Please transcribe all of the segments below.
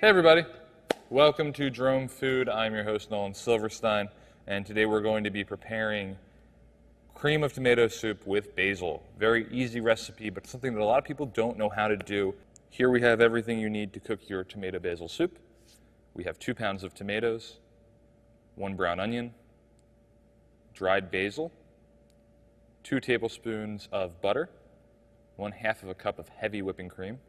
Hey everybody, welcome to DromeFood. I'm your host Nolan Silverstein, and today we're going to be preparing cream of tomato soup with basil. Very easy recipe, but something that a lot of people don't know how to do. Here we have everything you need to cook your tomato basil soup. We have 2 pounds of tomatoes, 1 brown onion, dried basil, 2 tablespoons of butter, 1/2 cup of heavy whipping cream,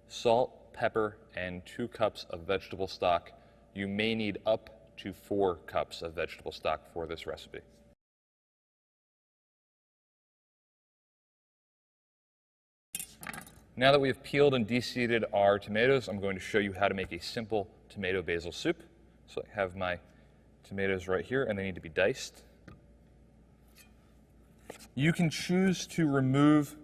salt, pepper, and 2 cups of vegetable stock. You may need up to 4 cups of vegetable stock for this recipe. Now that we have peeled and de-seeded our tomatoes, I'm going to show you how to make a simple tomato basil soup. So I have my tomatoes right here, and they need to be diced. You can choose to remove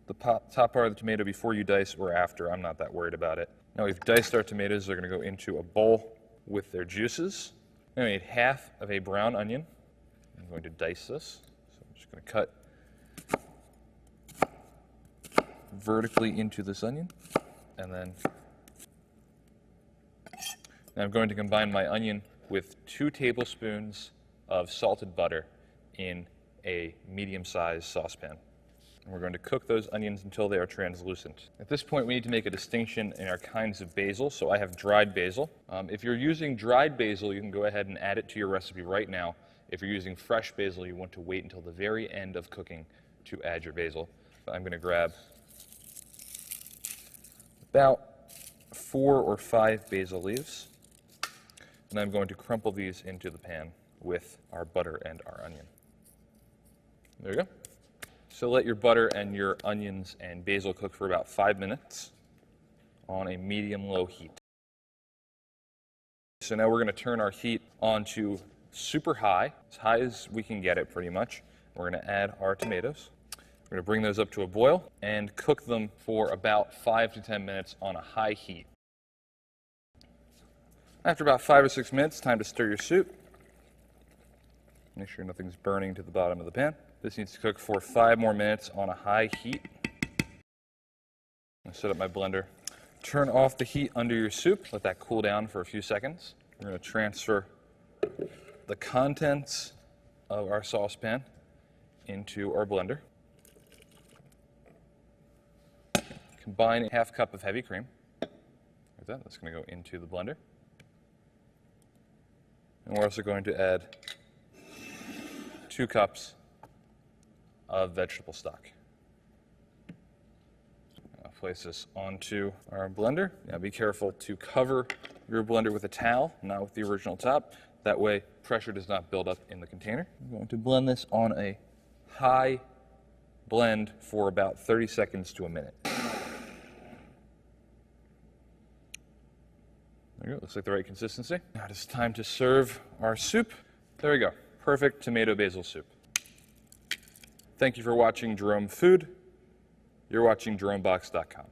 the top part of the tomato before you dice or after. I'm not that worried about it. Now we've diced our tomatoes. They're going to go into a bowl with their juices. Now we need 1/2 a brown onion. I'm going to dice this. So I'm just going to cut vertically into this onion. And then now I'm going to combine my onion with 2 tablespoons of salted butter in a medium-sized saucepan. And we're going to cook those onions until they are translucent. At this point, we need to make a distinction in our kinds of basil. So I have dried basil. If you're using dried basil, you can go ahead and add it to your recipe right now. If you're using fresh basil, you want to wait until the very end of cooking to add your basil. I'm going to grab about 4 or 5 basil leaves, and I'm going to crumple these into the pan with our butter and our onion. There you go. So let your butter and your onions and basil cook for about 5 minutes on a medium-low heat. So now we're going to turn our heat on to super high, as high as we can get it pretty much. We're going to add our tomatoes. We're going to bring those up to a boil and cook them for about 5 to 10 minutes on a high heat. After about 5 or 6 minutes, time to stir your soup. Make sure nothing's burning to the bottom of the pan. This needs to cook for 5 more minutes on a high heat. I'm going to set up my blender. Turn off the heat under your soup. Let that cool down for a few seconds. We're going to transfer the contents of our saucepan into our blender. Combine 1/2 cup of heavy cream. Like that. That's going to go into the blender. And we're also going to add 2 cups of vegetable stock. I'll place this onto our blender. Now be careful to cover your blender with a towel, not with the original top. That way pressure does not build up in the container. I'm going to blend this on a high blend for about 30 seconds to a minute. There you go, looks like the right consistency. Now it's time to serve our soup. There we go, perfect tomato basil soup. Thank you for watching DromeFood. You're watching DromeBox.com.